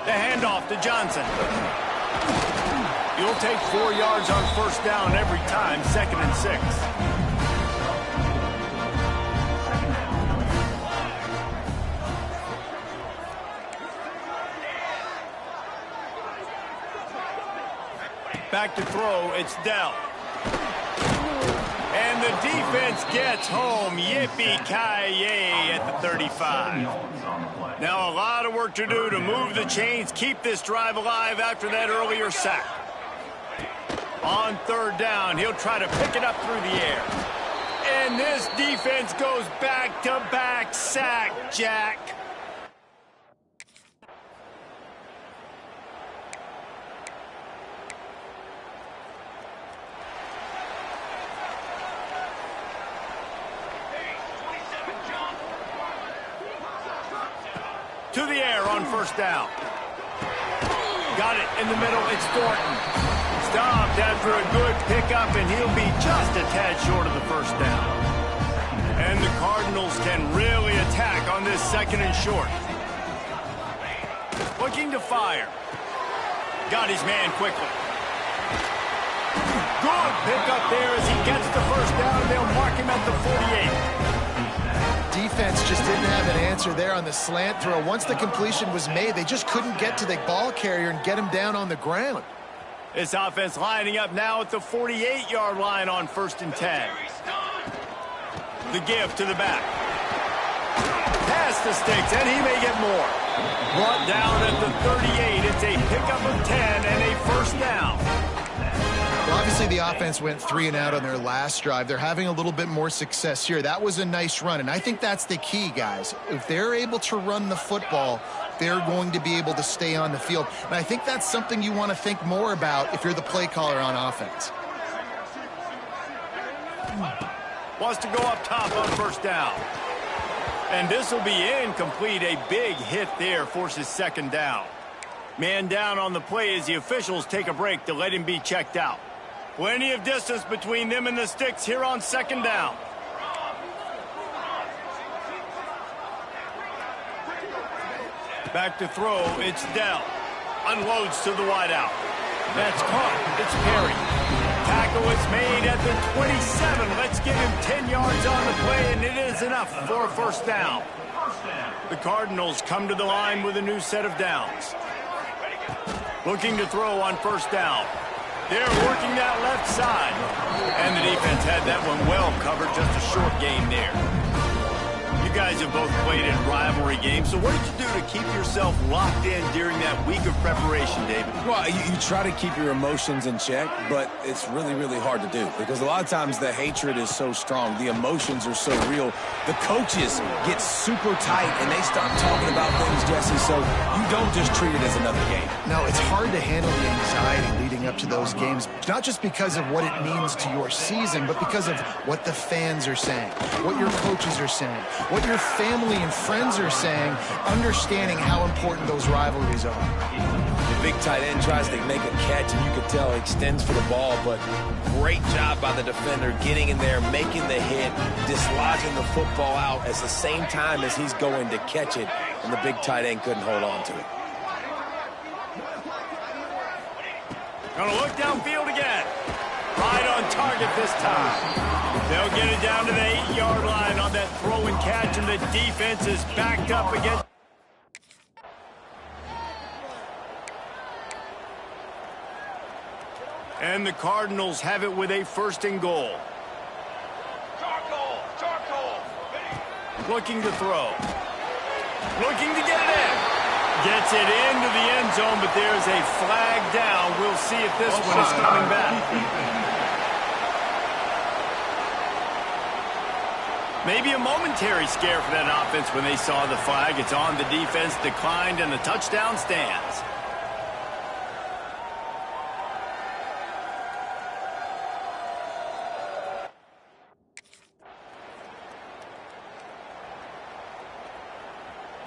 The handoff to Johnson. He'll take 4 yards on first down every time, 2nd and 6. Back to throw, it's Dell. And the defense gets home. Yippee-ki-yay at the 35. Now a lot of work to do to move the chains, keep this drive alive after that earlier sack. On 3rd down, he'll try to pick it up through the air. And this defense goes back-to-back sack, Jack. To the air on first down. Got it in the middle. It's Thornton. Stopped after a good pickup, and he'll be just a tad short of the first down. And the Cardinals can really attack on this 2nd and short. Looking to fire. Got his man quickly. Good pickup there as he gets the first down. They'll mark him at the 48. Defense just didn't have an answer there on the slant throw. Once the completion was made, they just couldn't get to the ball carrier and get him down on the ground. This offense lining up now at the 48-yard line on 1st and 10. The give to the back. Past the sticks, and he may get more. Brought down at the 38. It's a pickup of 10 and a first down. Well, obviously the offense went 3 and out on their last drive. They're having a little bit more success here. That was a nice run, and I think that's the key, guys. If they're able to run the football, they're going to be able to stay on the field. And I think that's something you want to think more about if you're the play caller on offense. Wants to go up top on first down. And this will be incomplete. A big hit there forces 2nd down. Man down on the play as the officials take a break to let him be checked out. Plenty of distance between them and the sticks here on 2nd down. Back to throw, it's Dell. Unloads to the wideout. That's caught. It's Perry. Tackle is made at the 27. Let's give him 10 yards on the play, and it is enough for a first down. The Cardinals come to the line with a new set of downs. Looking to throw on first down. They're working that left side. And the defense had that one well covered, just a short game there. You guys have both played in rivalry games, so what did you do to keep yourself locked in during that week of preparation, David? Well, you try to keep your emotions in check, but it's really, really hard to do because a lot of times the hatred is so strong. The emotions are so real. The coaches get super tight, and they start talking about things, Jesse, so you don't just treat it as another game. No, it's hard to handle the anxiety leading up to those games, not just because of what it means to your season, but because of what the fans are saying, what your coaches are saying, what your family and friends are saying, understanding how important those rivalries are. The big tight end tries to make a catch, and you can tell he extends for the ball, but great job by the defender getting in there, making the hit, dislodging the football out at the same time as he's going to catch it, and the big tight end couldn't hold on to it. Gonna look downfield again. Right on target this time. They'll get it down to the 8-yard line on that throw and catch, and the defense is backed up against. And the Cardinals have it with a 1st and goal. Charcoal. Looking to throw. Looking to get it in. Gets it into the end zone, but there's a flag down. We'll see if this one is coming back. Maybe a momentary scare for that offense when they saw the flag. It's on, the defense declined, and the touchdown stands.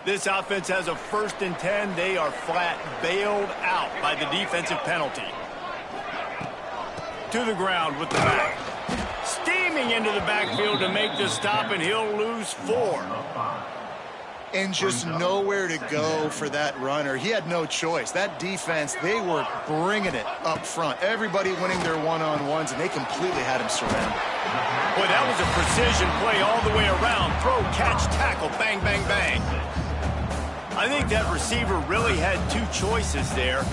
This offense has a 1st and 10. They are flat bailed out by the defensive penalty. To the ground with the back. Steaming into the backfield to make the stop, and he'll lose 4. and just nowhere to go for that runner. He had no choice. That defense, they were bringing it up front. Everybody winning their one-on-ones, and they completely had him surrounded. Boy, that was a precision play all the way around. Throw, catch, tackle, bang, bang, bang. I think that receiver really had two choices there.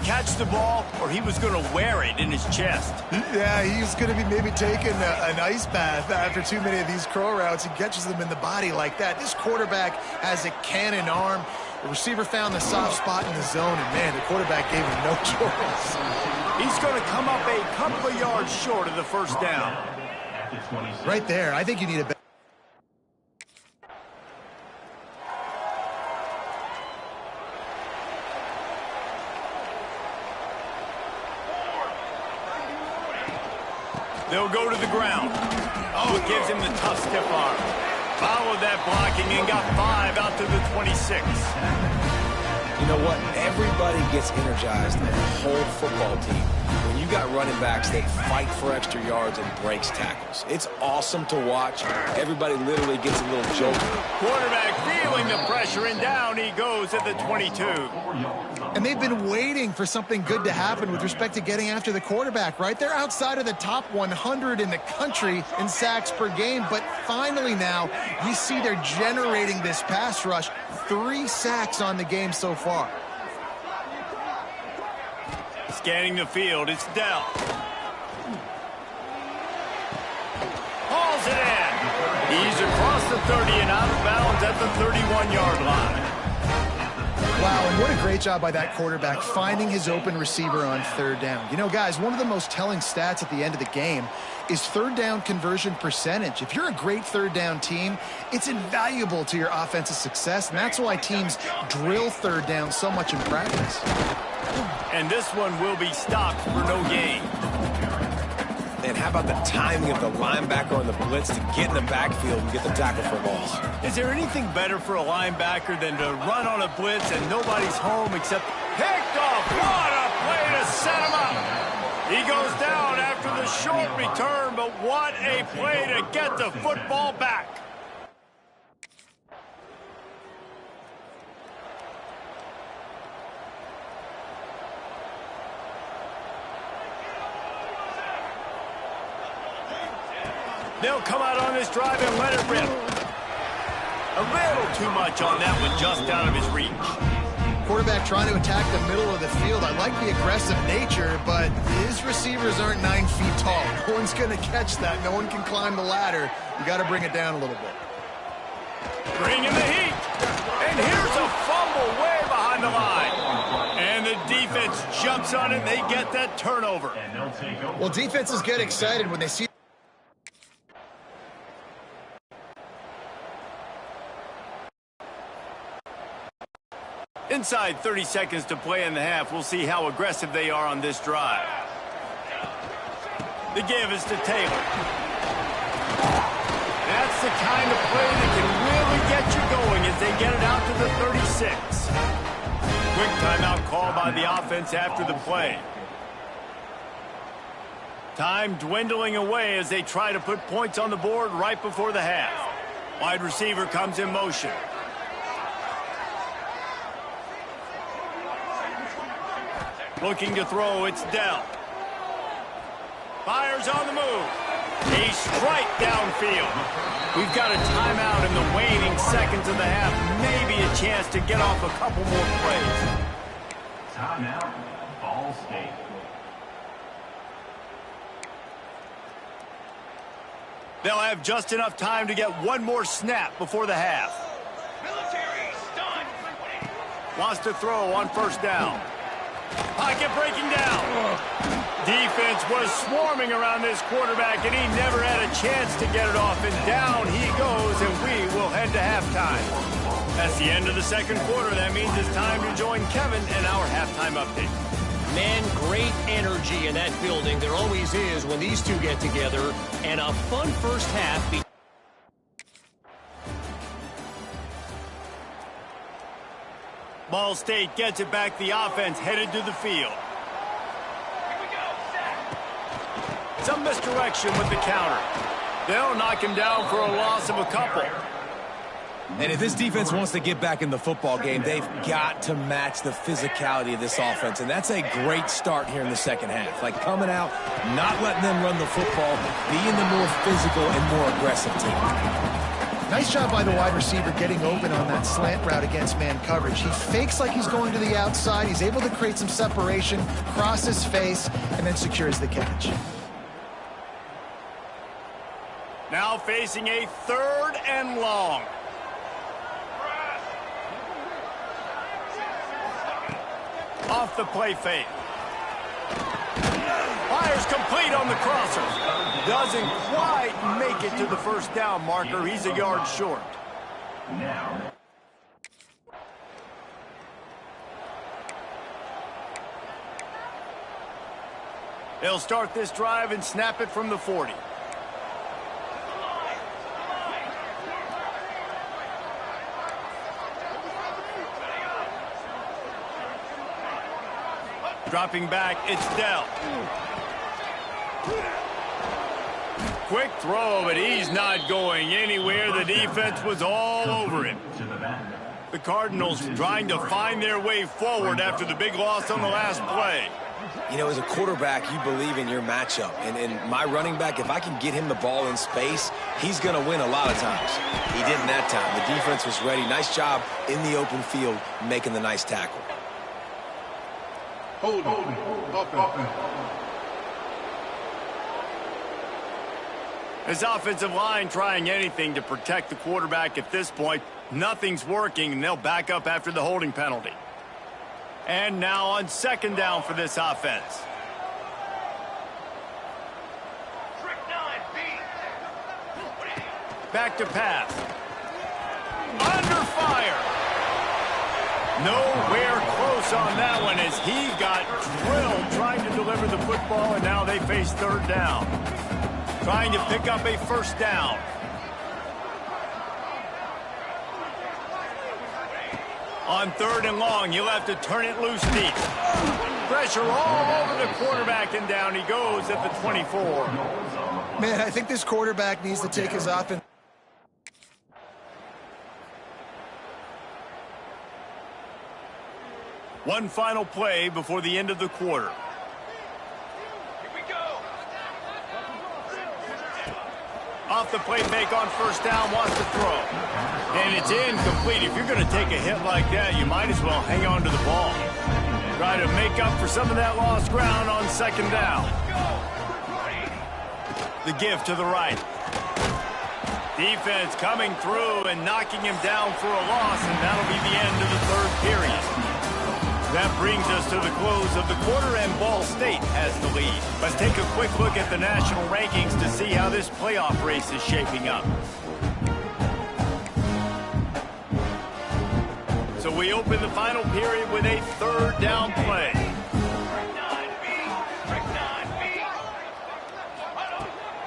Catch the ball, or he was going to wear it in his chest. Yeah, he was going to be maybe taking an ice bath after too many of these crow routes. He catches them in the body like that. This quarterback has a cannon arm. The receiver found the soft spot in the zone, and, man, the quarterback gave him no choice. He's going to come up a couple of yards short of the first down. Right there, I think you need a better. They'll go to the ground. Oh, it gives him the tough stiff arm. Followed that blocking and got 5 out to the 26. You know what? Everybody gets energized on the whole football team when you got running backs that fight for extra yards and breaks tackles. It's awesome to watch. Everybody literally gets a little jolted. Quarterback feeling the pressure, and down he goes at the 22. And they've been waiting for something good to happen with respect to getting after the quarterback, right? They're outside of the top 100 in the country in sacks per game, but finally now you see they're generating this pass rush. 3 sacks on the game so far. Scanning the field, it's Dell. Hauls it in. He's across the 30 and out of bounds at the 31-yard line. Wow, and what a great job by that quarterback finding his open receiver on third down. You know, guys, one of the most telling stats at the end of the game is third down conversion percentage. If you're a great third down team, it's invaluable to your offensive success, and that's why teams drill third down so much in practice. And this one will be stopped for no gain. And how about the timing of the linebacker on the blitz to get in the backfield and get the tackle for a loss? Is there anything better for a linebacker than to run on a blitz and nobody's home except picked off? What a play to set him up. He goes down after the short return, but what a play to get the football back. They'll come out on this drive and let it rip. A little too much on that one, just out of his reach. Quarterback trying to attack the middle of the field. I like the aggressive nature, but his receivers aren't 9 feet tall. No one's going to catch that. No one can climb the ladder. You got to bring it down a little bit. Bring in the heat. And here's a fumble way behind the line. And the defense jumps on it. They get that turnover. Well, defenses get excited when they see inside 30 seconds to play in the half. We'll see how aggressive they are on this drive. The give is to Taylor. That's the kind of play that can really get you going as they get it out to the 36. Quick timeout call by the offense after the play. Time dwindling away as they try to put points on the board right before the half. Wide receiver comes in motion. Looking to throw, it's Dell. Fires on the move. A strike downfield. We've got a timeout in the waning seconds of the half. Maybe a chance to get off a couple more plays. Timeout, Ball State. They'll have just enough time to get one more snap before the half. Wants to throw on first down. Pocket breaking down. Defense was swarming around this quarterback, and he never had a chance to get it off. And down he goes, and we will head to halftime. That's the end of the second quarter. That means it's time to join Kevin in our halftime update. Man, great energy in that building. There always is when these two get together. And a fun first half. Ball State gets it back. The offense headed to the field. Some misdirection with the counter. They'll knock him down for a loss of a couple. And if this defense wants to get back in the football game, they've got to match the physicality of this offense. And that's a great start here in the second half. Like coming out, not letting them run the football, being the more physical and more aggressive team. Nice job by the wide receiver getting open on that slant route against man coverage. He fakes like he's going to the outside. He's able to create some separation, cross his face, and then secures the catch. Now facing a 3rd and long. Off the play fake. Fires complete on the crossers. Doesn't quite make it to the first down marker. He's a yard short. Now. They'll start this drive and snap it from the 40. Dropping back, it's Dell. Quick throw, but he's not going anywhere. The defense was all over him. The Cardinals trying to find their way forward after the big loss on the last play. You know, as a quarterback, you believe in your matchup. And my running back, if I can get him the ball in space, he's going to win a lot of times. He didn't that time. The defense was ready. Nice job in the open field making the nice tackle. Holding. Offense. His offensive line trying anything to protect the quarterback at this point. Nothing's working, and they'll back up after the holding penalty. And now on 2nd down for this offense. Back to pass. Under fire. Nowhere close on that one as he got drilled trying to deliver the football, and now they face 3rd down. Trying to pick up a 1st down. On 3rd and long, you'll have to turn it loose deep. Pressure all over the quarterback, and down he goes at the 24. Man, I think this quarterback needs to take his offense. One final play before the end of the quarter. Off the play fake on 1st down, wants to throw. And it's incomplete. If you're going to take a hit like that, you might as well hang on to the ball. Try to make up for some of that lost ground on 2nd down. The give to the right. Defense coming through and knocking him down for a loss, and that'll be the end of the 3rd period. That brings us to the close of the quarter, and Ball State has the lead. Let's take a quick look at the national rankings to see how this playoff race is shaping up. So we open the final period with a 3rd down play.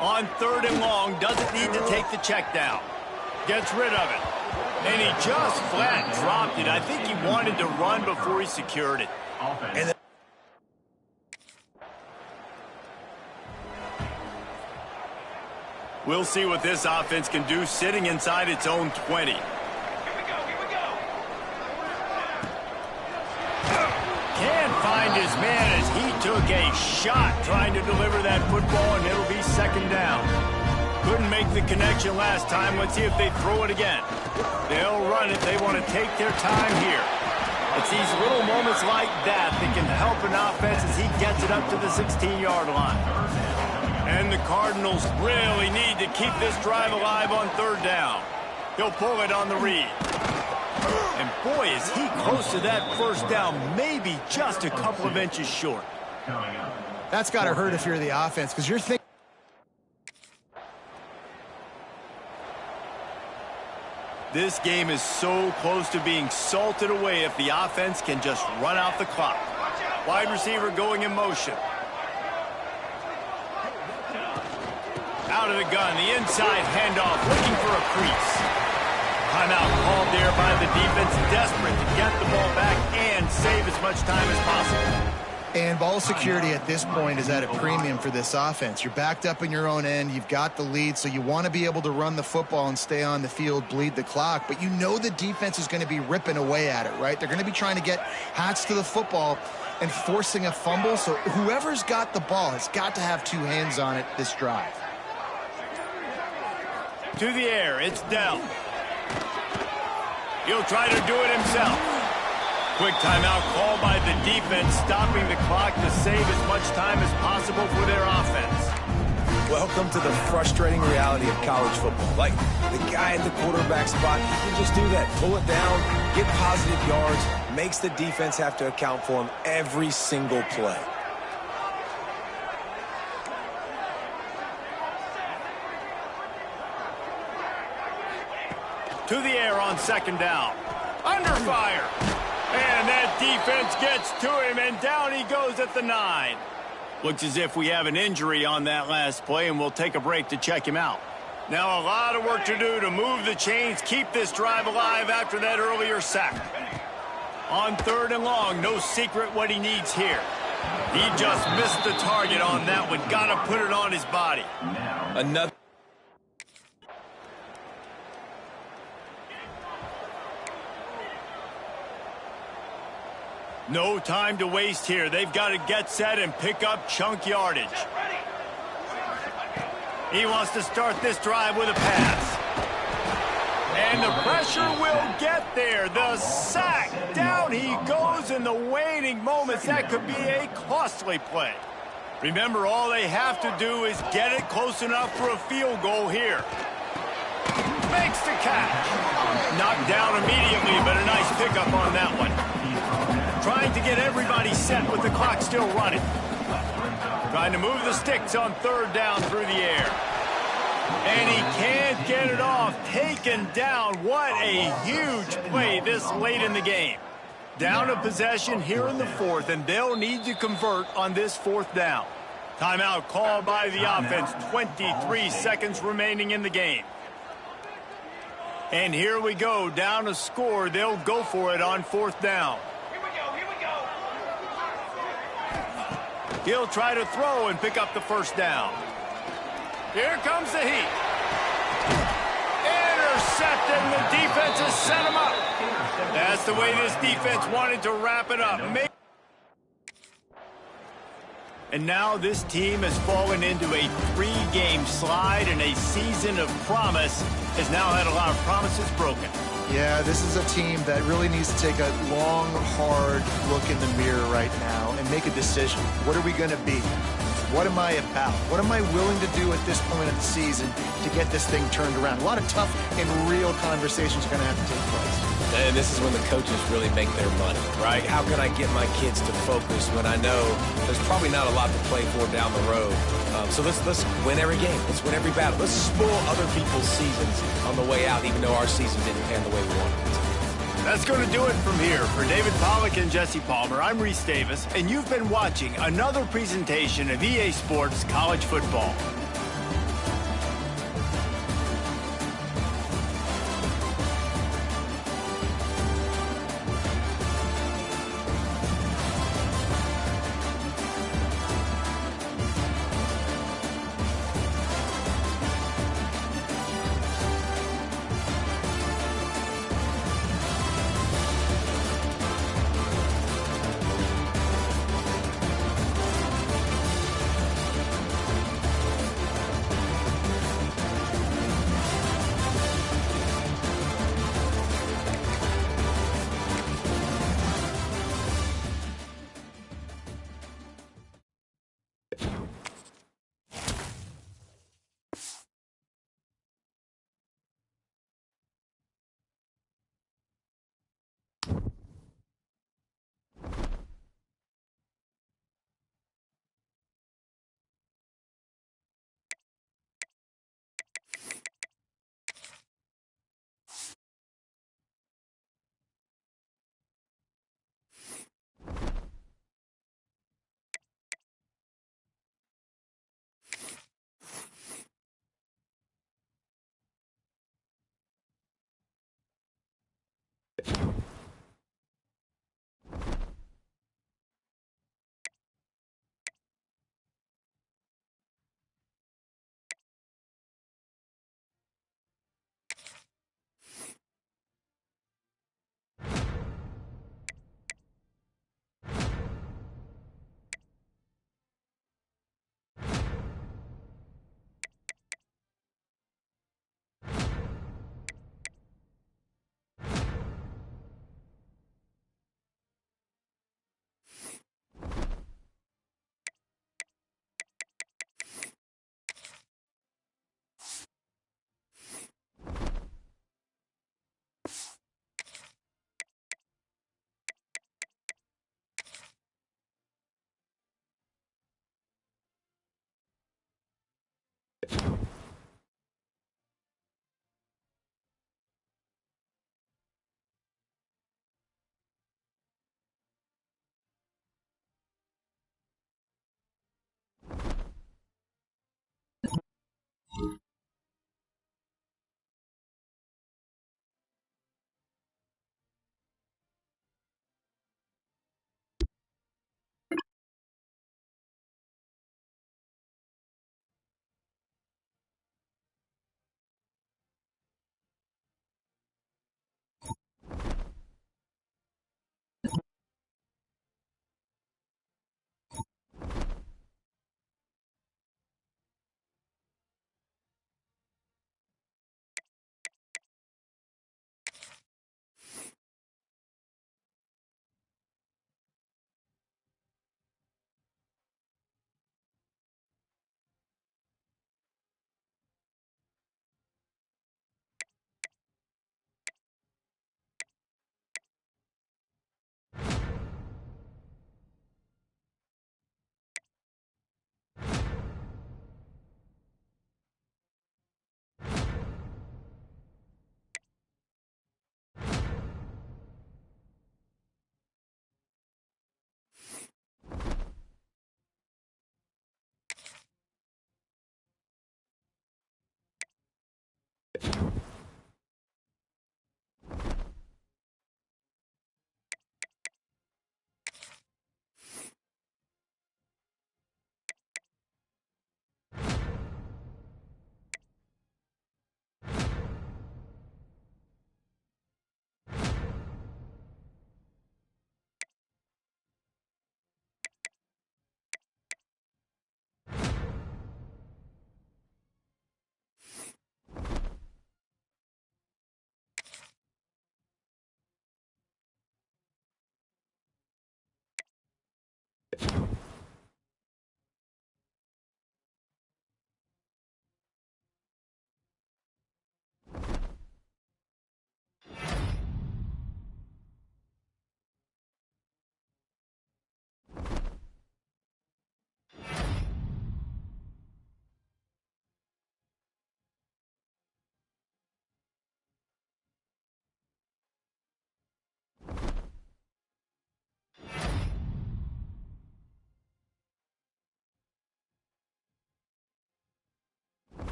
On 3rd and long, doesn't need to take the check down. Gets rid of it. And he just flat dropped it. I think he wanted to run before he secured it. And we'll see what this offense can do sitting inside its own 20. Can't find his man as he took a shot trying to deliver that football, and it'll be 2nd down. Couldn't make the connection last time. Let's see if they throw it again. They'll run it. They want to take their time here. It's these little moments like that that can help an offense as he gets it up to the 16-yard line. And the Cardinals really need to keep this drive alive on 3rd down. He'll pull it on the read. And boy, is he close to that 1st down, maybe just a couple of inches short. That's got to hurt if you're the offense, because you're thinking. This game is so close to being salted away if the offense can just run out the clock. Wide receiver going in motion. Out of the gun, the inside handoff, looking for a crease. Timeout called there by the defense, desperate to get the ball back and save as much time as possible. And ball security at this point is at a premium for this offense. You're backed up in your own end. You've got the lead, so you want to be able to run the football and stay on the field, bleed the clock. But you know the defense is going to be ripping away at it, right? They're going to be trying to get Hats to the football and forcing a fumble. So whoever's got the ball has got to have two hands on it this drive. To the air, it's Dell. He'll try to do it himself. Quick timeout called by the defense, stopping the clock to save as much time as possible for their offense. Welcome to the frustrating reality of college football. Like, the guy at the quarterback spot, he can just do that. Pull it down, get positive yards, makes the defense have to account for him every single play. To the air on second down. Under fire. And that defense gets to him, and down he goes at the 9. Looks as if we have an injury on that last play, and we'll take a break to check him out. Now a lot of work to do to move the chains, keep this drive alive after that earlier sack. On 3rd and long, no secret what he needs here. He just missed the target on that one. Got to put it on his body. Another. No time to waste here. They've got to get set and pick up chunk yardage. He wants to start this drive with a pass. And the pressure will get there. The sack. Down he goes in the waning moments. That could be a costly play. Remember, all they have to do is get it close enough for a field goal here. Makes the catch. Knocked down immediately, but a nice pickup on that one. Trying to get everybody set with the clock still running. Trying to move the sticks on 3rd down through the air. And he can't get it off. Taken down. What a huge play this late in the game. Down a possession here in the 4th, and they'll need to convert on this 4th down. Timeout called by the offense. 23 seconds remaining in the game. And here we go. Down a score. They'll go for it on 4th down. He'll try to throw and pick up the 1st down. Here comes the heat. Intercepted, and the defense has set him up. That's the way this defense wanted to wrap it up. And now this team has fallen into a 3-game slide, and a season of promise has now had a lot of promises broken. Yeah, this is a team that really needs to take a long, hard look in the mirror right now and make a decision. What are we going to be? What am I about? What am I willing to do at this point of the season to get this thing turned around? A lot of tough and real conversations are going to have to take place. And this is when the coaches really make their money, right? How can I get my kids to focus when I know there's probably not a lot to play for down the road? So let's win every game. Let's win every battle. Let's spoil other people's seasons on the way out, even though our season didn't pan the way we wanted it to. That's going to do it from here. For David Pollack and Jesse Palmer, I'm Reese Davis, and you've been watching another presentation of EA Sports College Football.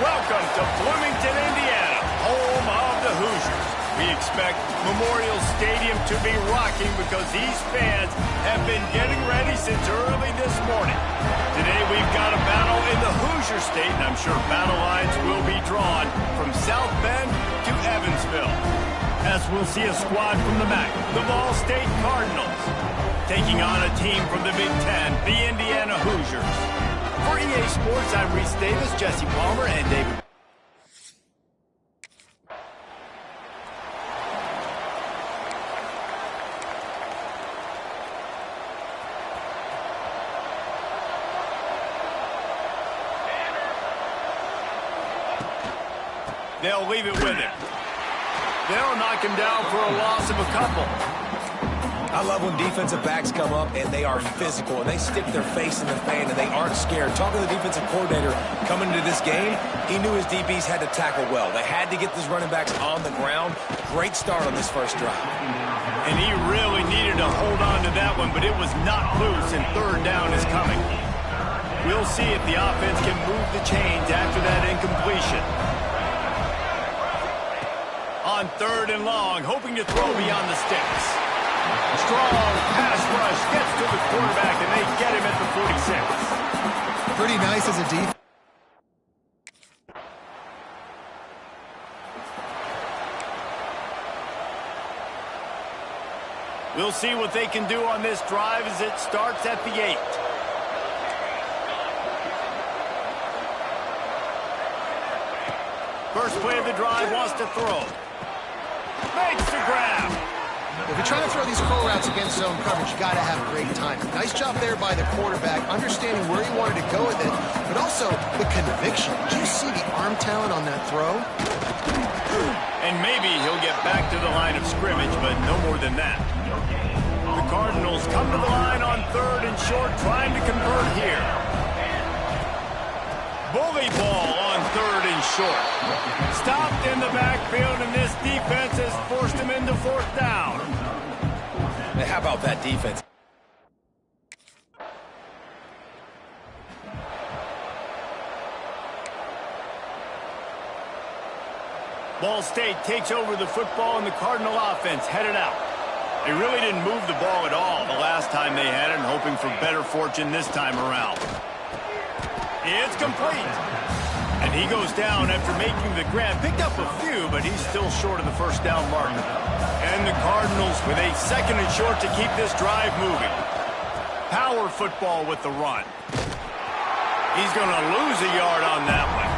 Welcome to Bloomington, Indiana, home of the Hoosiers. We expect Memorial Stadium to be rocking because these fans have been getting ready since early this morning. Today we've got a battle in the Hoosier State, and I'm sure battle lines will be drawn from South Bend to Evansville. As we'll see a squad from the MAC, the Ball State Cardinals, taking on a team from the Big Ten, the Indiana Hoosiers. For EA Sports, I'm Reese Davis, Jesse Palmer, and David. They'll leave it with him. They'll knock him down for a loss of a couple. I love when defensive backs come up and they are physical and they stick their face in the fan and they aren't scared. Talking to the defensive coordinator coming into this game, he knew his DBs had to tackle well. They had to get these running backs on the ground. Great start on this first drive. And he really needed to hold on to that one, but it was not loose, and third down is coming. We'll see if the offense can move the chains after that incompletion. On third and long, hoping to throw beyond the sticks. Strong pass rush gets to the quarterback, and they get him at the 46. Pretty nice as a defense. We'll see what they can do on this drive as it starts at the 8. First play of the drive wants to throw. Makes the grab. If you're trying to throw these curl routes against zone coverage, you got to have great timing. Nice job there by the quarterback, understanding where he wanted to go with it, but also the conviction. Did you see the arm talent on that throw? And maybe he'll get back to the line of scrimmage, but no more than that. The Cardinals come to the line on third and short, trying to convert here. Bully ball on third and short. Stopped in the backfield, and this defense has forced him into fourth down. Hey, how about that defense? Ball State takes over the football, and the Cardinal offense headed out. They really didn't move the ball at all the last time they had it, and hoping for better fortune this time around. It's complete. And he goes down after making the grab. Picked up a few, but he's still short of the first down mark. And the Cardinals with a second and short to keep this drive moving. Power football with the run. He's going to lose a yard on that one.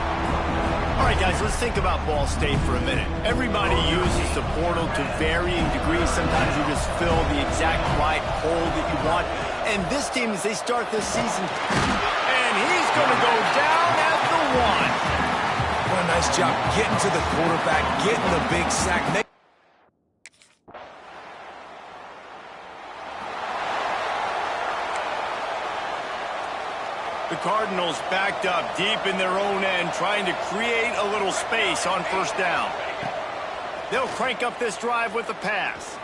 All right, guys, let's think about Ball State for a minute. Everybody uses the portal to varying degrees. Sometimes you just fill the exact right hole that you want. And this team, as they start this season, and he's going to go down at the 1. What a nice job getting to the quarterback, getting the big sack. Cardinals backed up deep in their own end, trying to create a little space on first down. They'll crank up this drive with the pass.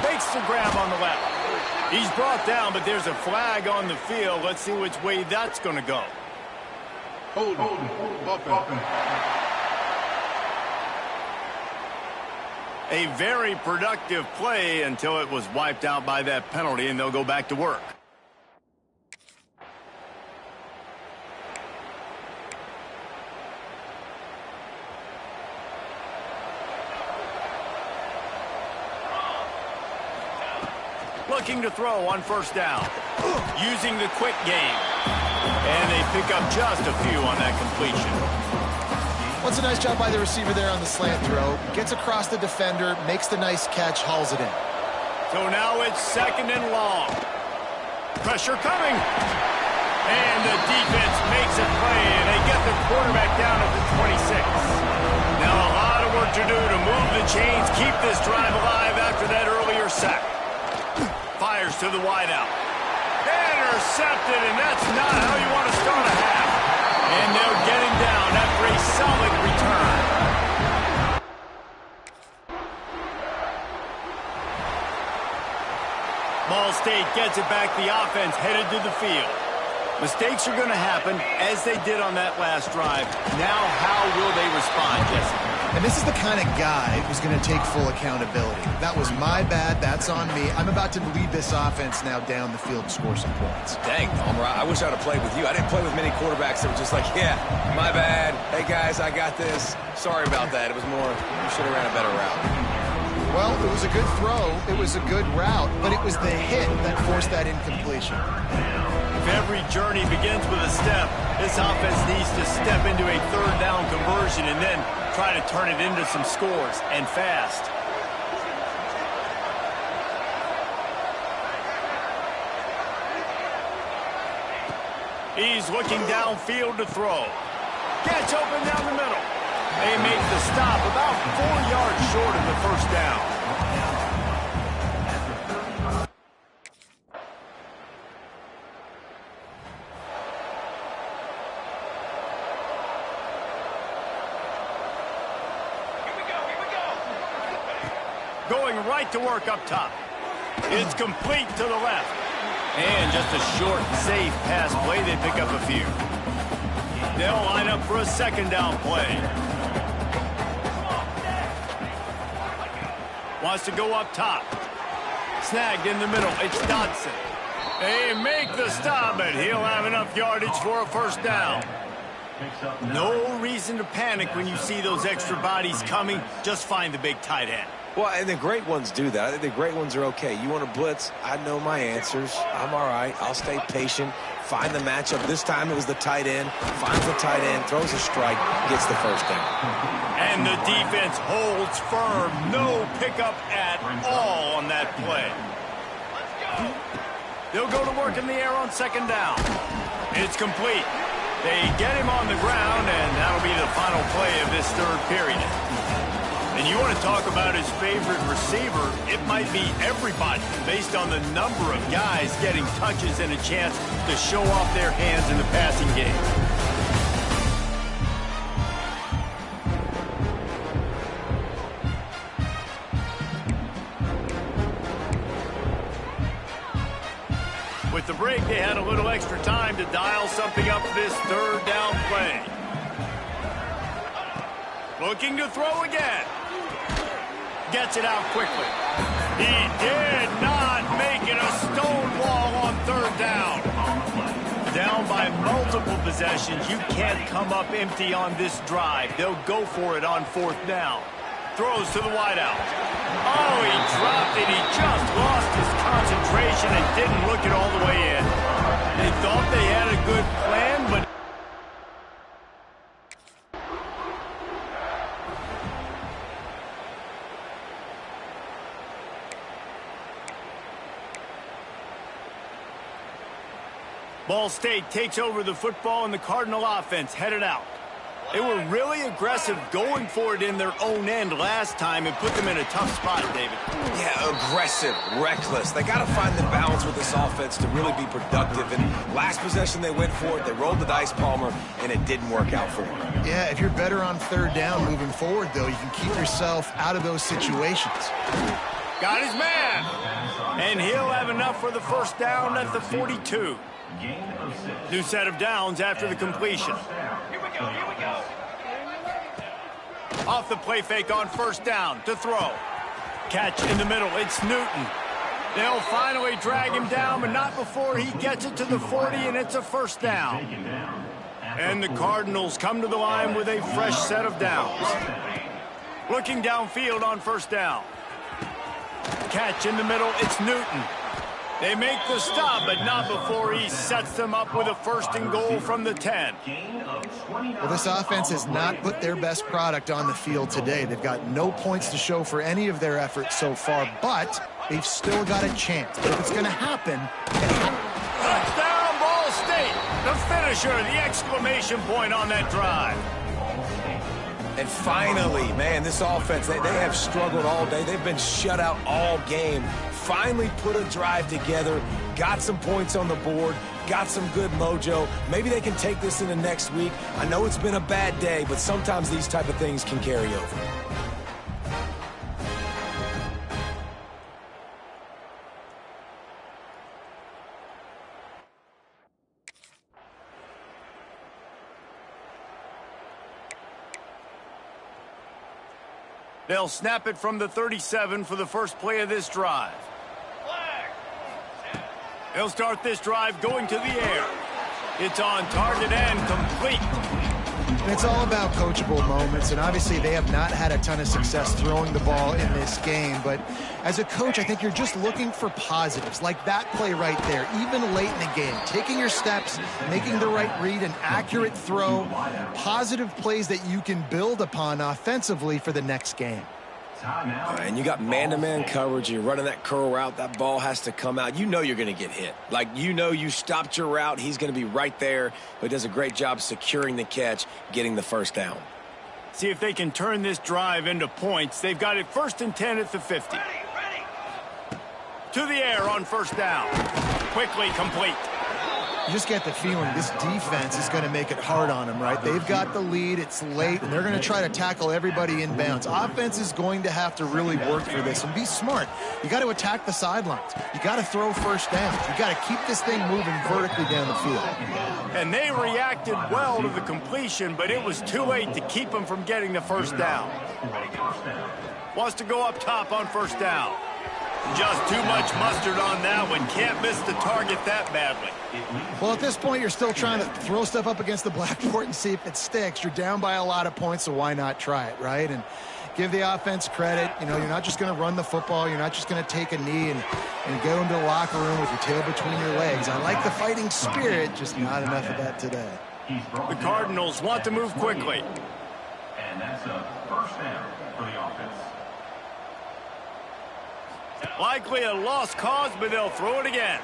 Makes the grab on the left. He's brought down, but there's a flag on the field. Let's see which way that's going to go. Hold on. A very productive play until it was wiped out by that penalty, and they'll go back to work. Looking to throw on first down. Using the quick game. And they pick up just a few on that completion. Well, it's a nice job by the receiver there on the slant throw. Gets across the defender, makes the nice catch, hauls it in. So now it's 2nd and long. Pressure coming. And the defense makes a play, and they get the quarterback down at the 26. Now a lot of work to do to move the chains, keep this drive alive after that earlier sack. Fires to the wideout. Intercepted, and that's not how you want to start a half. And they'll get him down after a solid return. Ball State gets it back. The offense headed to the field. Mistakes are going to happen, as they did on that last drive. Now, how will they respond, Jesse? And this is the kind of guy who's going to take full accountability. That was my bad. That's on me. I'm about to lead this offense now down the field to score some points. Dang, Palmer, I wish I'd have played with you. I didn't play with many quarterbacks that were just like, yeah, my bad. Hey, guys, I got this. Sorry about that. It was more, you should have ran a better route. Well, it was a good throw. It was a good route, but it was the hit that forced that incompletion. If every journey begins with a step, this offense needs to step into a 3rd down conversion and then try to turn it into some scores, and fast. He's looking downfield to throw. Gets open down the middle. They make the stop about 4 yards short of the first down. Going right to work up top. It's complete to the left. And just a short, safe pass play. They pick up a few. They'll line up for a 2nd down play. Wants to go up top. Snagged in the middle. It's Dodson. They make the stop, but he'll have enough yardage for a first down. No reason to panic when you see those extra bodies coming. Just find the big tight end. Well, and the great ones do that. I think the great ones are okay. You want to blitz? I know my answers. I'm all right. I'll stay patient. Find the matchup. This time it was the tight end. Finds the tight end, throws a strike, gets the first down. And the defense holds firm. No pickup at all on that play. They'll go to work in the air on 2nd down. It's complete. They get him on the ground, and that'll be the final play of this 3rd period. And you want to talk about his favorite receiver, it might be everybody based on the number of guys getting touches and a chance to show off their hands in the passing game. With the break, they had a little extra time to dial something up for this 3rd down play. Looking to throw again. Gets it out quickly. He did not make it a stone wall on 3rd down. Down by multiple possessions. You can't come up empty on this drive. They'll go for it on 4th down. Throws to the wideout. Oh, he dropped it. He just lost his concentration and didn't look it all the way in. They thought they had a good plan, but Ball State takes over the football, and the Cardinal offense headed out. They were really aggressive going for it in their own end last time and put them in a tough spot, David. Yeah, aggressive, reckless. They got to find the balance with this offense to really be productive. And last possession they went for it, they rolled the dice, Palmer, and it didn't work out for them. Yeah, if you're better on third down moving forward, though, you can keep yourself out of those situations. Got his man. And he'll have enough for the first down at the 42. New set of downs after the completion. Here we go. Off the play fake on first down to throw. Catch in the middle. It's Newton. They'll finally drag him down, but not before he gets it to the 40, and it's a first down. And the Cardinals come to the line with a fresh set of downs. Looking downfield on first down. Catch in the middle. It's Newton. They make the stop, but not before he sets them up with a first and goal from the 10. Well, this offense has not put their best product on the field today. They've got no points to show for any of their efforts so far, but they've still got a chance. But if it's going to happen, touchdown, Ball State. The finisher, the exclamation point on that drive. And finally, man, this offense, they have struggled all day. They've been shut out all game. Finally put a drive together, got some points on the board, got some good mojo. Maybe they can take this into next week. I know it's been a bad day, but sometimes these type of things can carry over. They'll snap it from the 37 for the first play of this drive. They'll start this drive going to the air. It's on target and complete. And it's all about coachable moments, and obviously they have not had a ton of success throwing the ball in this game, but as a coach, I think you're just looking for positives, like that play right there, even late in the game, taking your steps, making the right read, an accurate throw, positive plays that you can build upon offensively for the next game. And you got man-to-man coverage. You're running that curl route. That ball has to come out. You know you're going to get hit. Like, you know you stopped your route. He's going to be right there. But does a great job securing the catch, getting the first down. See if they can turn this drive into points. They've got it first and 10 at the 50. To the air on first down. Quickly complete. You just get the feeling this defense is going to make it hard on them, right? They've got the lead, it's late, and they're going to try to tackle everybody in bounds. Offense is going to have to really work for this and be smart. You got to attack the sidelines. You got to throw first downs. You got to keep this thing moving vertically down the field. And they reacted well to the completion, but it was too late to keep them from getting the first down. Wants to go up top on first down. Just too much mustard on that one. Can't miss the target that badly. Well, at this point, you're still trying to throw stuff up against the blackboard and see if it sticks. You're down by a lot of points, so why not try it, right? And give the offense credit. You know, you're not just going to run the football. You're not just going to take a knee and go into the locker room with your tail between your legs. I like the fighting spirit, just not enough of that today. The Cardinals want to move quickly. And that's a first down for the offense. Likely a lost cause, but they'll throw it again.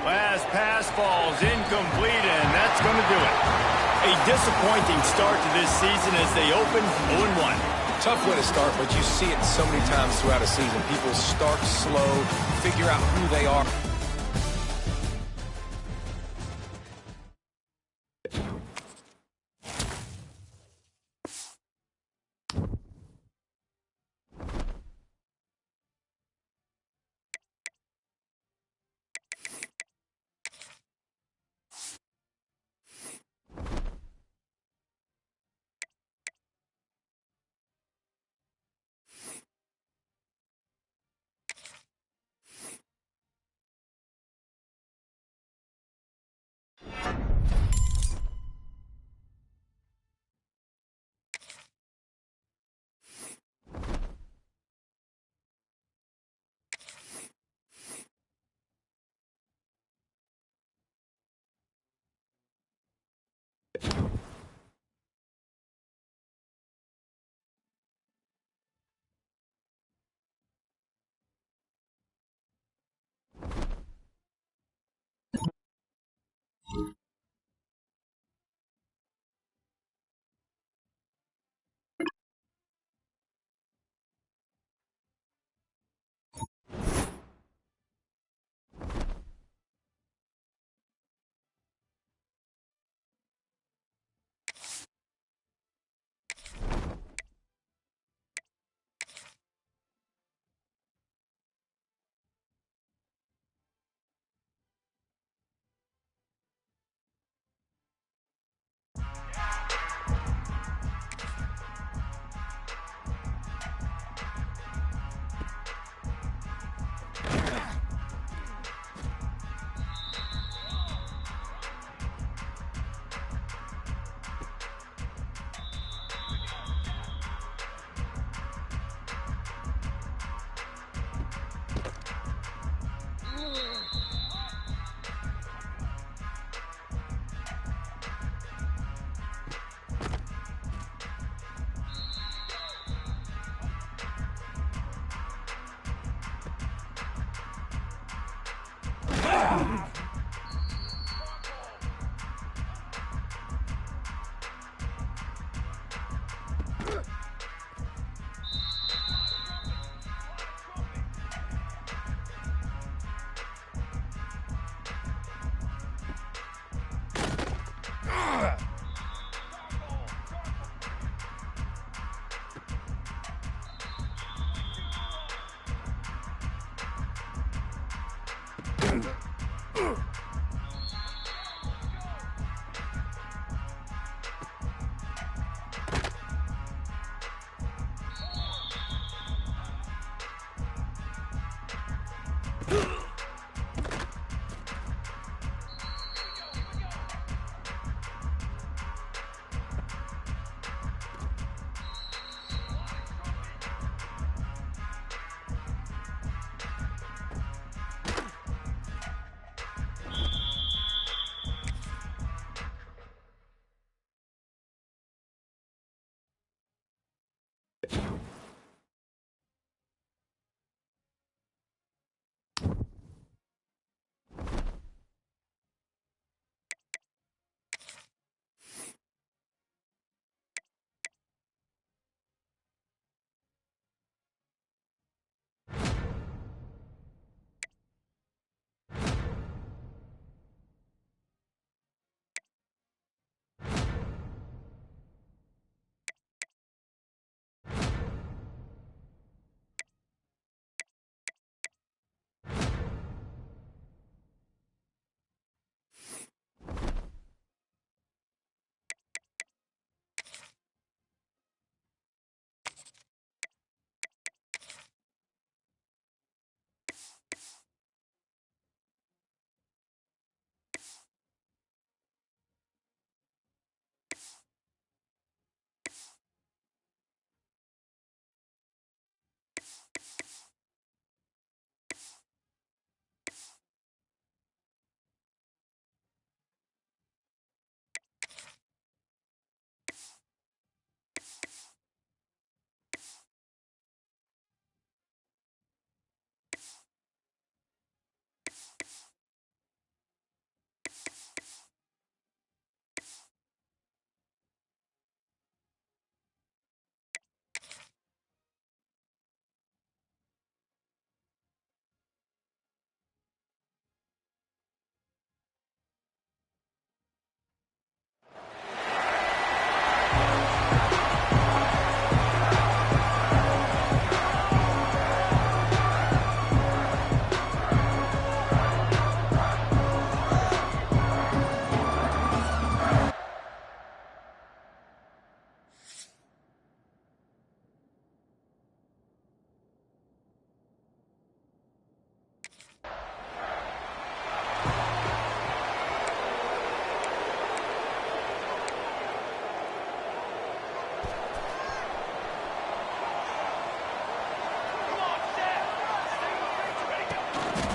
Last pass falls incomplete, and that's going to do it. A disappointing start to this season as they open 0-1. Tough way to start, but you see it so many times throughout a season. People start slow, figure out who they are.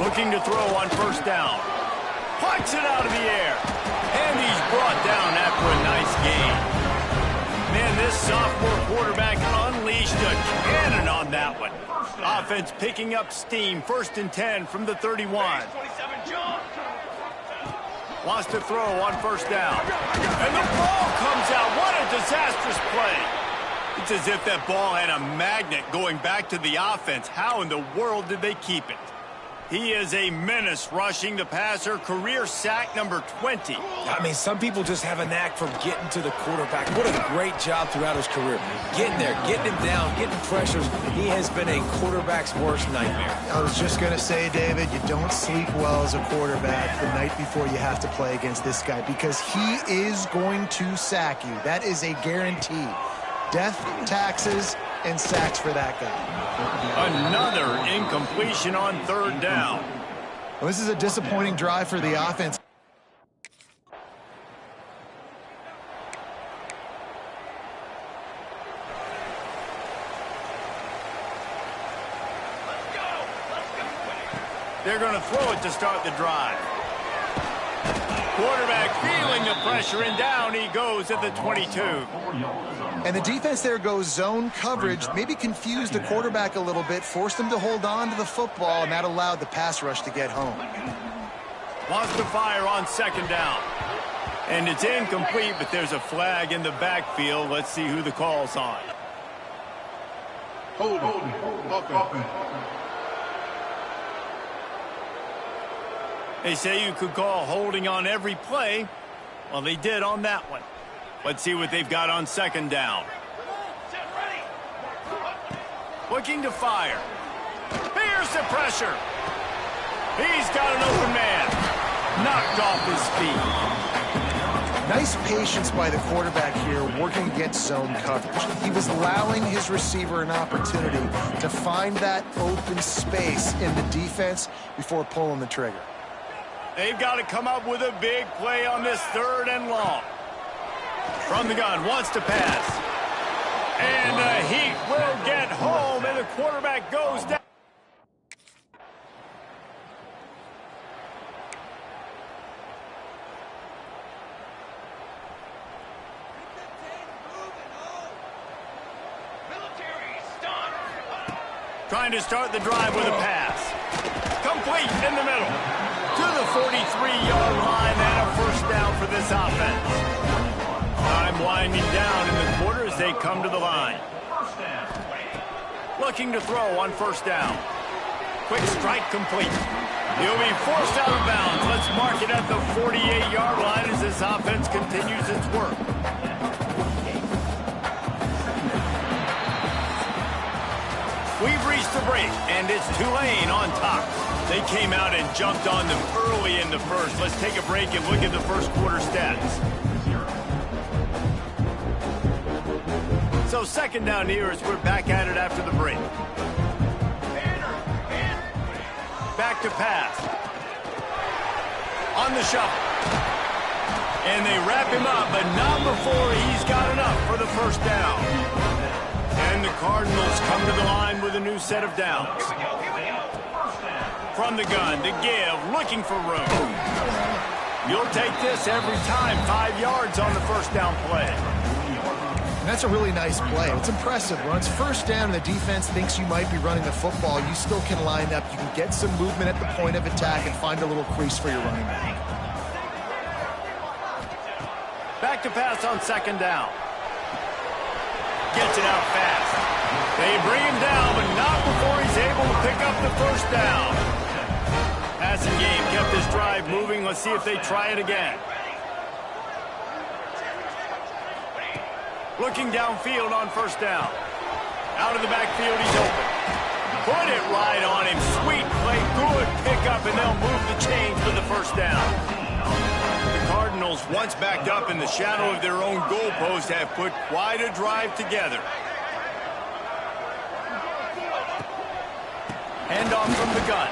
Looking to throw on first down. Punts it out of the air. And he's brought down after a nice gain. Man, this sophomore quarterback unleashed a cannon on that one. Offense picking up steam. 1st and 10 from the 31. Wants to throw on first down. And the ball comes out. What a disastrous play. It's as if that ball had a magnet going back to the offense. How in the world did they keep it? He is a menace rushing the passer. Career sack number 20. I mean, some people just have a knack for getting to the quarterback. What a great job throughout his career. Getting there, getting him down, getting pressures. He has been a quarterback's worst nightmare. I was just going to say, David, you don't sleep well as a quarterback the night before you have to play against this guy because he is going to sack you. That is a guarantee. Death, taxes, and sacks for that guy. Another incompletion on 3rd down. Well, this is a disappointing drive for the offense. They're going to throw it to start the drive. Quarterback feeling the pressure, and down he goes at the 22. And the defense there goes zone coverage, maybe confused the quarterback a little bit, forced him to hold on to the football, and that allowed the pass rush to get home. Wants to fire on 2nd down. And it's incomplete, but there's a flag in the backfield. Let's see who the call's on. Hold offense. They say you could call holding on every play. Well, they did on that one. Let's see what they've got on 2nd down. Looking to fire. Here's the pressure. He's got an open man. Knocked off his feet. Nice patience by the quarterback here working against zone coverage. He was allowing his receiver an opportunity to find that open space in the defense before pulling the trigger. They've got to come up with a big play on this 3rd and long. From the gun, wants to pass. And the Heat will get home, and the quarterback goes down. Trying to start the drive with a pass. Complete in the middle. To the 43-yard line and a first down for this offense. Time winding down in the quarter as they come to the line. Looking to throw on first down. Quick strike complete. He'll be forced out of bounds. Let's mark it at the 48-yard line as this offense continues its work. We've reached the break, and it's Tulane on top. They came out and jumped on them early in the first. Let's take a break and look at the first quarter stats. So 2nd down here as we're back at it after the break. Back to pass. On the shuffle. And they wrap him up, but not before he's got enough for the first down. And the Cardinals come to the line with a new set of downs. From the gun to give, looking for room. You'll take this every time. 5 yards on the first down play. And that's a really nice play. It's impressive. When it's first down and the defense thinks you might be running the football, you still can line up. You can get some movement at the point of attack and find a little crease for your running back. Back to pass on 2nd down. Gets it out fast. They bring him down, but not before he's able to pick up the first down. Passing game kept this drive moving. Let's see if they try it again. Looking downfield on first down. Out of the backfield, he's open. Put it right on him. Sweet play, good pickup, and they'll move the chains for the first down. The Cardinals, once backed up in the shadow of their own goalpost, have put quite a drive together. Handoff from the gun.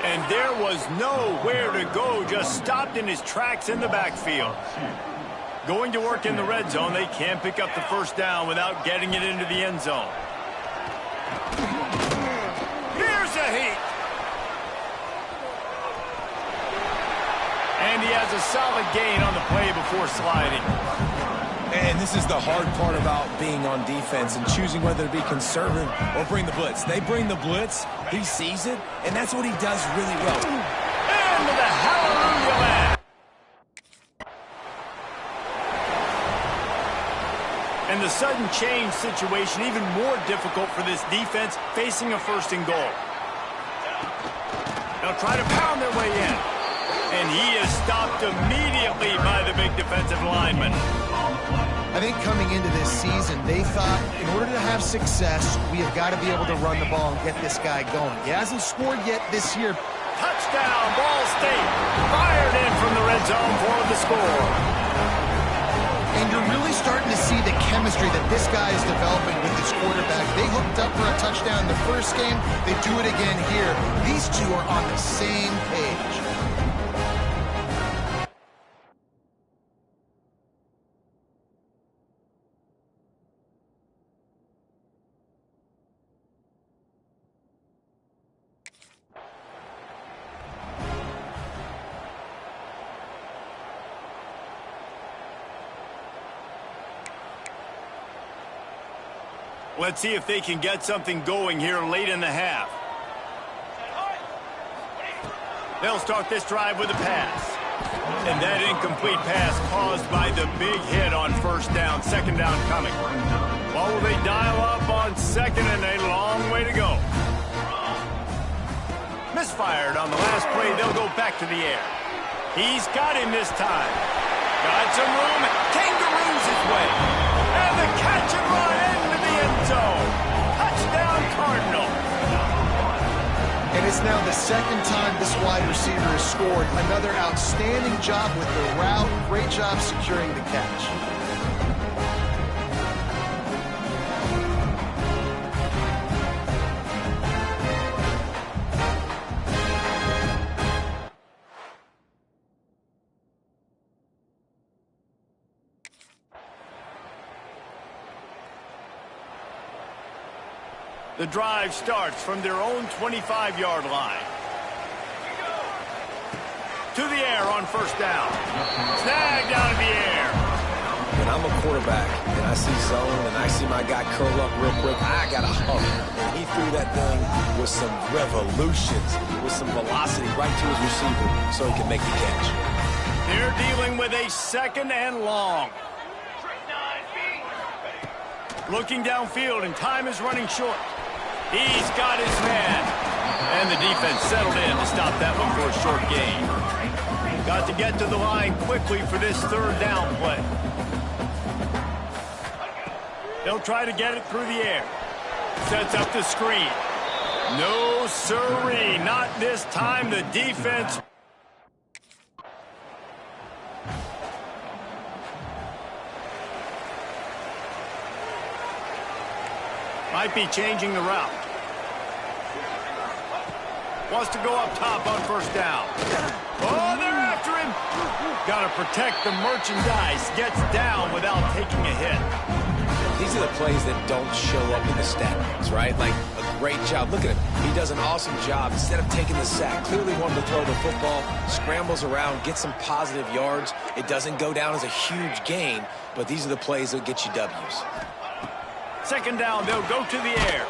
And there was nowhere to go, just stopped in his tracks in the backfield. Going to work in the red zone, they can't pick up the first down without getting it into the end zone. Here's a Heat. And he has a solid gain on the play before sliding. And this is the hard part about being on defense and choosing whether to be conservative or bring the blitz. They bring the blitz, he sees it, and that's what he does really well. And with a hallelujah laugh. And the sudden change situation even more difficult for this defense facing a 1st and goal. They'll try to pound their way in. And he is stopped immediately by the big defensive lineman. I think coming into this season, they thought in order to have success, we have got to be able to run the ball and get this guy going. He hasn't scored yet this year. Touchdown, Ball State. Fired in from the red zone for the score. And you're really starting to see the chemistry that this guy is developing with this quarterback. They hooked up for a touchdown in the first game. They do it again here. These two are on the same page. Let's see if they can get something going here late in the half. They'll start this drive with a pass. And that incomplete pass caused by the big hit on first down, 2nd down coming. Well, will they dial up on 2nd and a long way to go? Misfired on the last play. They'll go back to the air. He's got him this time. Got some room. Kangaroos his way. And the catch and run into the end zone. Touchdown, Cardinal. And as That's now the second time this wide receiver has scored. Another outstanding job with the route. Great job securing the catch. The drive starts from their own 25-yard line. To the air on first down. Snagged out of the air. When I'm a quarterback and I see zone and I see my guy curl up real quick, I got to hug him. And he threw that thing with some revolutions, with some velocity right to his receiver so he can make the catch. They're dealing with a second and long. Looking downfield, and time is running short. He's got his man. And the defense settled in to stop that one for a short gain. Got to get to the line quickly for this third down play. They'll try to get it through the air. Sets up the screen. No siree, not this time. The defense. Might be changing the route. Wants to go up top on first down. Oh, they're after him. Got to protect the merchandise. Gets down without taking a hit. These are the plays that don't show up in the stat books, right? Like a great job. Look at him. He does an awesome job. Instead of taking the sack, clearly wanted to throw the football, scrambles around, gets some positive yards. It doesn't go down as a huge gain, but these are the plays that get you W's. Second down, they'll go to the air.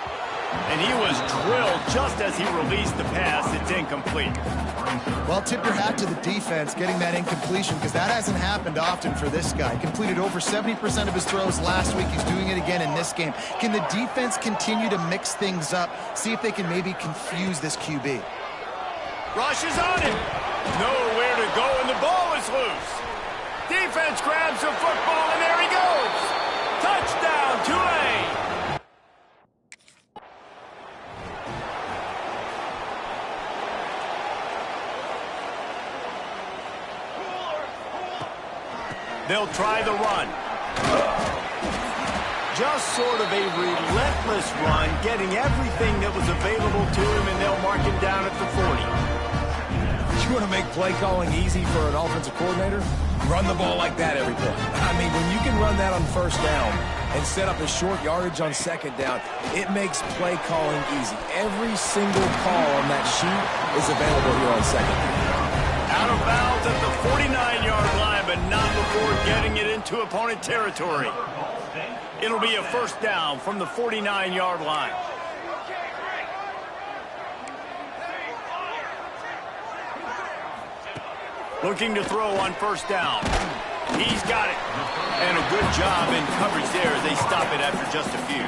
And he was drilled just as he released the pass. It's incomplete. Well, tip your hat to the defense getting that incompletion, because that hasn't happened often for this guy. Completed over 70% of his throws last week. He's doing it again in this game. Can the defense continue to mix things up? See if they can maybe confuse this QB. Rush is on him. Nowhere to go, and the ball is loose. Defense grabs the football, and there he goes. Touchdown, Tulane. They'll try the run. Just sort of a relentless run, getting everything that was available to him, and they'll mark him down at the 40. You want to make play calling easy for an offensive coordinator? Run the ball like that every play. I mean, when you can run that on first down and set up a short yardage on second down, it makes play calling easy. Every single call on that sheet is available here on second down. Out of bounds at the 49-yard line, but not before getting it into opponent territory. It'll be a first down from the 49-yard line. Looking to throw on first down. He's got it. And a good job in coverage there as they stop it after just a few.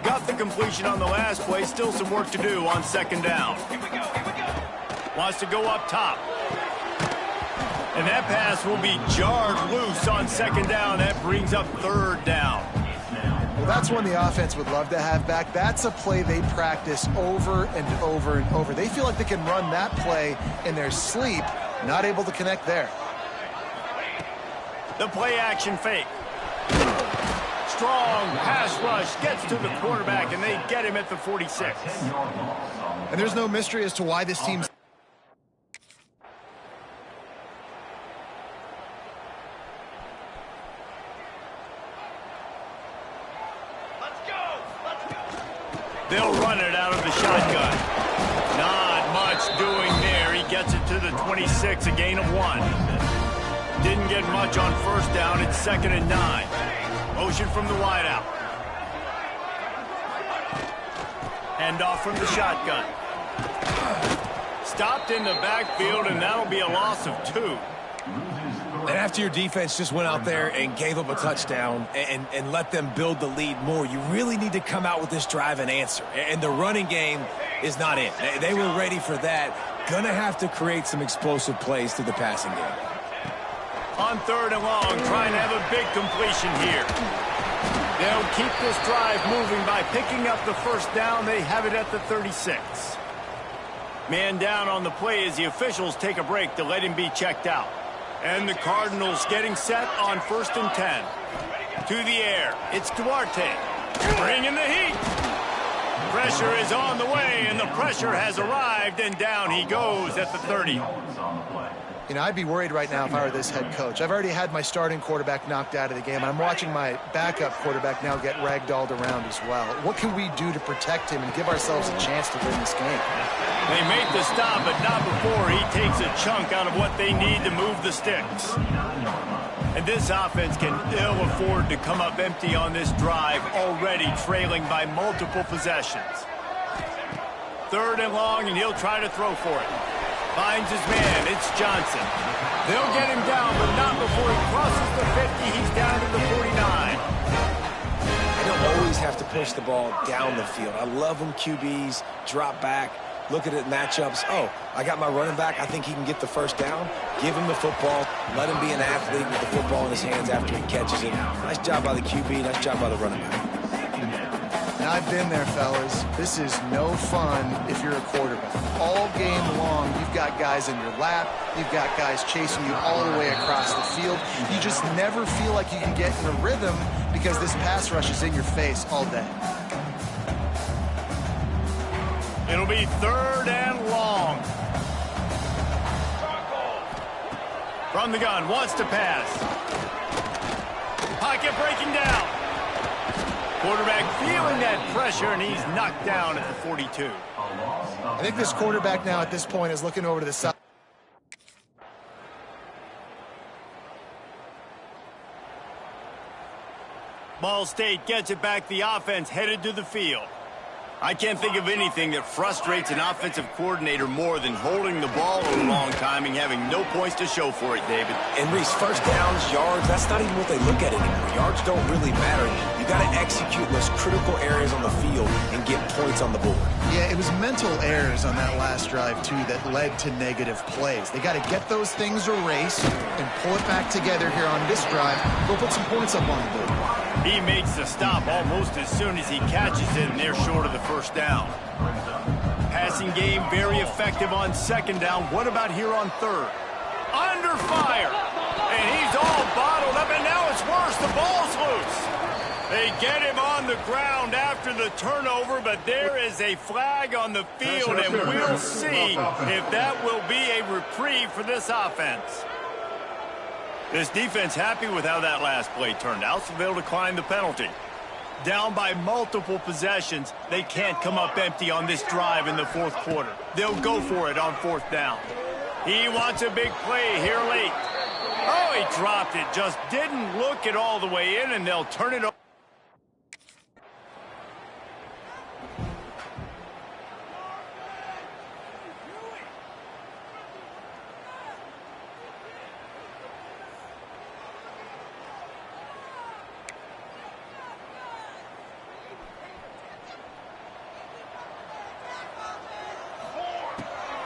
Got the completion on the last play. Still some work to do on second down. Wants to go up top. And that pass will be jarred loose on second down. That brings up third down. Well, that's one the offense would love to have back. That's a play they practice over and over and over. They feel like they can run that play in their sleep, not able to connect there. The play action fake. Strong pass rush gets to the quarterback, and they get him at the 46. And there's no mystery as to why this team's They'll run it out of the shotgun. Not much doing there. He gets it to the 26, a gain of 1. Didn't get much on first down. It's 2nd and 9. Motion from the wideout. Hand off from the shotgun. Stopped in the backfield, and that'll be a loss of 2. And after your defense just went out there and gave up a touchdown and let them build the lead more, you really need to come out with this drive and answer. And the running game is not it. They were ready for that. Gonna have to create some explosive plays through the passing game. On 3rd and long, trying to have a big completion here. They'll keep this drive moving by picking up the first down. They have it at the 36. Man down on the play as the officials take a break to let him be checked out. And the Cardinals getting set on 1st and 10. To the air, it's Duarte. Bringing the heat. Pressure is on the way, and the pressure has arrived, and down he goes at the 30. You know, I'd be worried right now if I were this head coach. I've already had my starting quarterback knocked out of the game. I'm watching my backup quarterback now get ragdolled around as well. What can we do to protect him and give ourselves a chance to win this game? They make the stop, but not before he takes a chunk out of what they need to move the sticks. And this offense can ill afford to come up empty on this drive, already trailing by multiple possessions. 3rd and long, and he'll try to throw for it. Finds his man. It's Johnson. They'll get him down, but not before he crosses the 50. He's down to the 49. I don't always have to push the ball down the field. I love when QBs drop back, look at it matchups. Oh, I got my running back. I think he can get the first down. Give him the football. Let him be an athlete with the football in his hands after he catches it. Nice job by the QB. Nice job by the running back. Now, I've been there, fellas. This is no fun if you're a quarterback. All game long, you've got guys in your lap. You've got guys chasing you all the way across the field. You just never feel like you can get in a rhythm because this pass rush is in your face all day. It'll be 3rd and long. From the gun, wants to pass. Pocket breaking down. Quarterback feeling that pressure, and he's knocked down at the 42. I think this quarterback now at this point is looking over to the side. Ball State gets it back. The offense headed to the field. I can't think of anything that frustrates an offensive coordinator more than holding the ball a long time and having no points to show for it, David. And Reese, first downs, yards, that's not even what they look at anymore. Yards don't really matter. You got to execute those critical areas on the field and get points on the board. Yeah, it was mental errors on that last drive, too, that led to negative plays. They got to get those things erased and pull it back together here on this drive. Go put some points up on the board. He makes the stop almost as soon as he catches it, and they're short of the first down. Passing game very effective on 2nd down. What about here on 3rd? Under fire. And he's all bottled up, and now it's worse. The ball's loose. They get him on the ground after the turnover, but there is a flag on the field, and we'll see if that will be a reprieve for this offense. This defense happy with how that last play turned out, so they'll decline the penalty. Down by multiple possessions, they can't come up empty on this drive in the 4th quarter. They'll go for it on 4th down. He wants a big play here late. Oh, he dropped it. Just didn't look it all the way in, and they'll turn it over.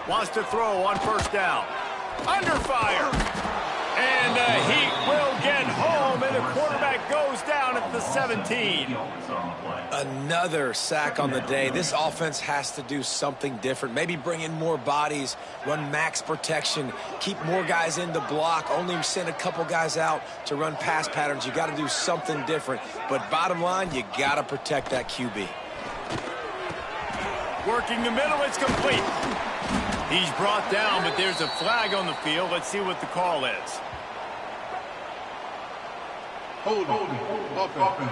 Wants to throw on 1st down. Under fire. And the Heat will get home, and the quarterback goes down at the 17. Another sack on the day. This offense has to do something different. Maybe bring in more bodies, run max protection, keep more guys in the block, only send a couple guys out to run pass patterns. You got to do something different. But bottom line, you got to protect that QB. Working the middle, it's complete. He's brought down, but there's a flag on the field. Let's see what the call is. Hold offense.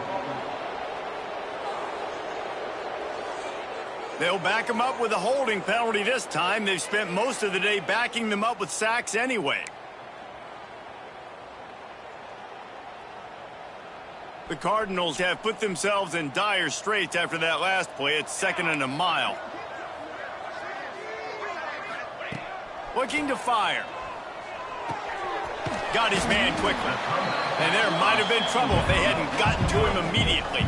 They'll back him up with a holding penalty this time. They've spent most of the day backing them up with sacks anyway. The Cardinals have put themselves in dire straits after that last play. It's 2nd and a mile. Looking to fire. Got his man quickly. And there might have been trouble if they hadn't gotten to him immediately.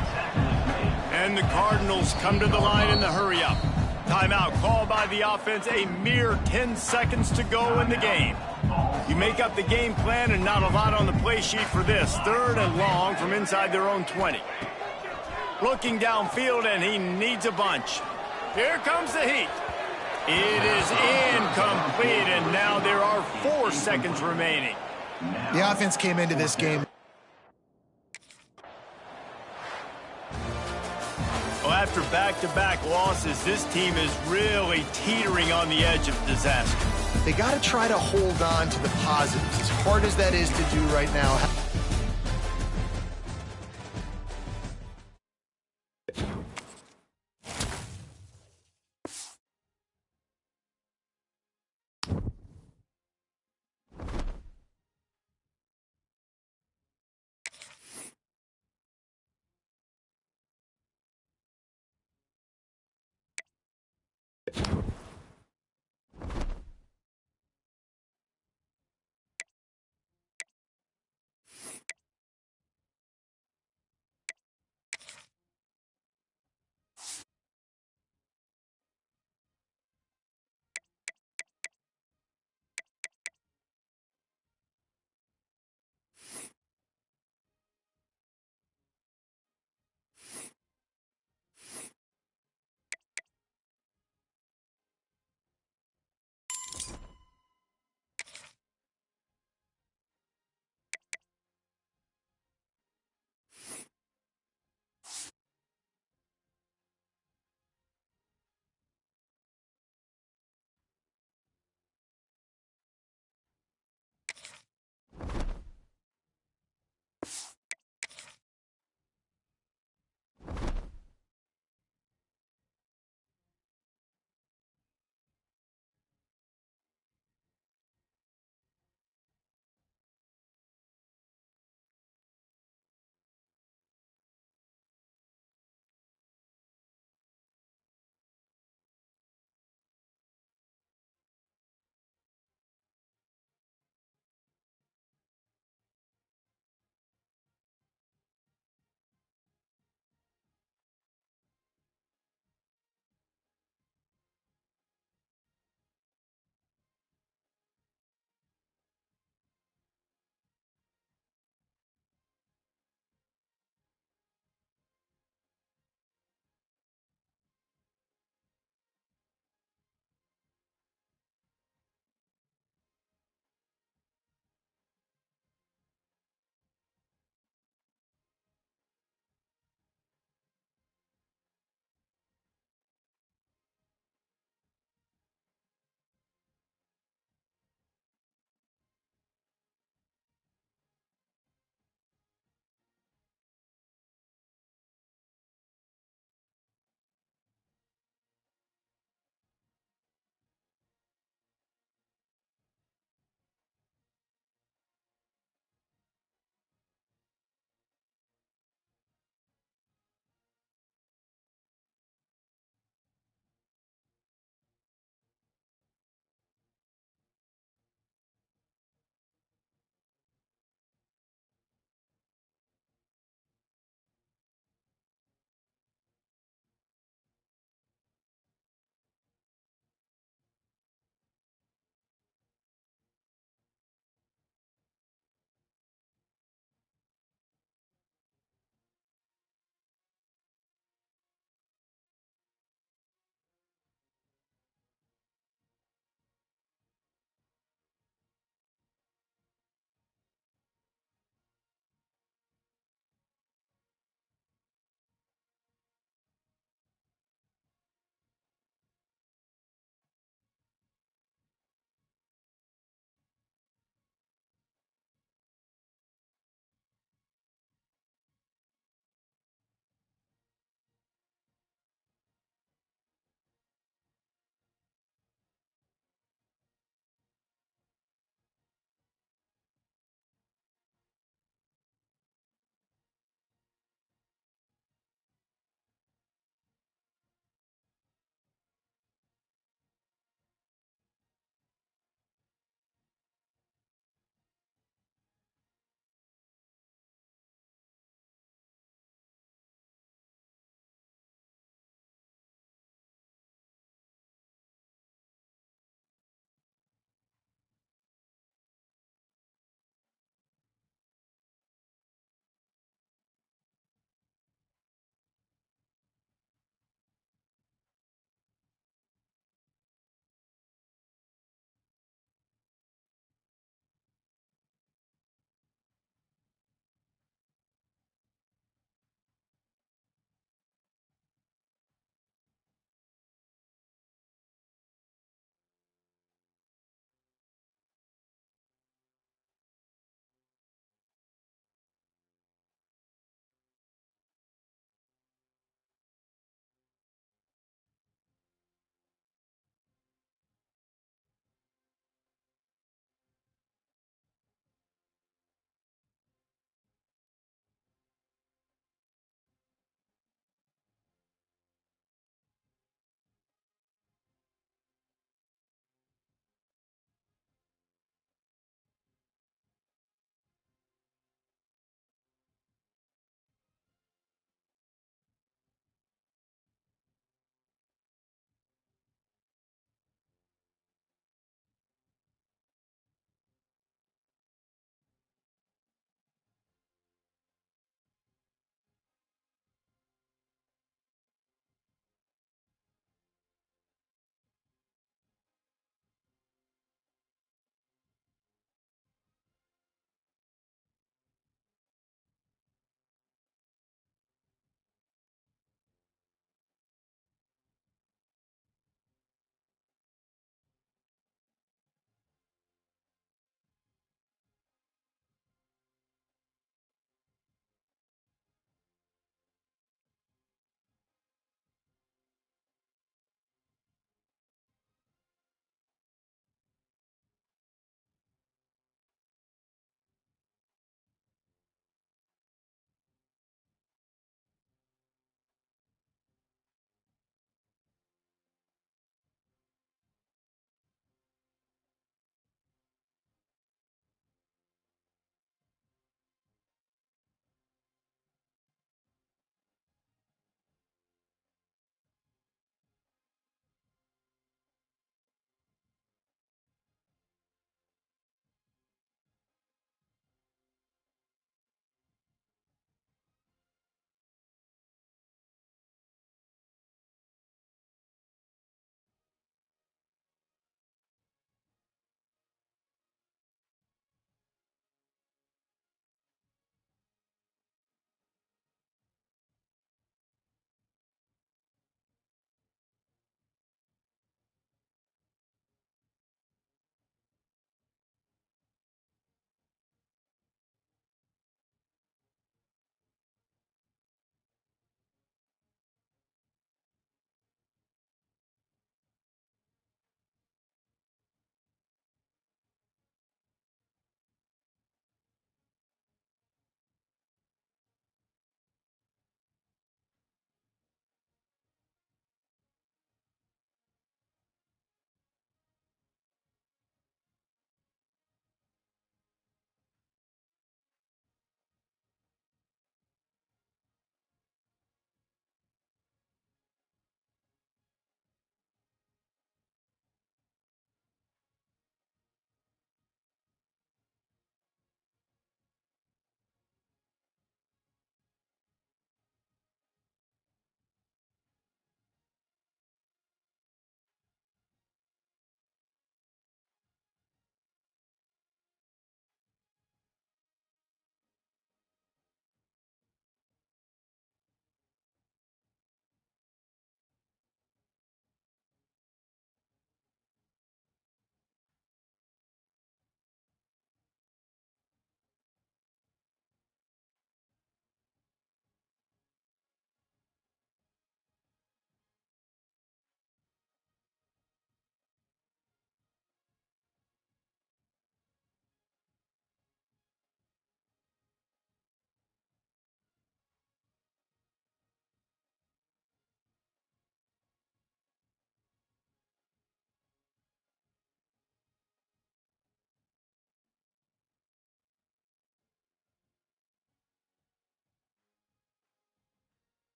And the Cardinals come to the line in the hurry-up. Timeout called by the offense. A mere 10 seconds to go in the game. You make up the game plan and not a lot on the play sheet for this. 3rd and long from inside their own 20. Looking downfield, and he needs a bunch. Here comes the heat. It is incomplete, and now there are 4 seconds remaining. The offense came into this game. Well, after back-to-back losses, this team is really teetering on the edge of disaster. They got to try to hold on to the positives, as hard as that is to do right now.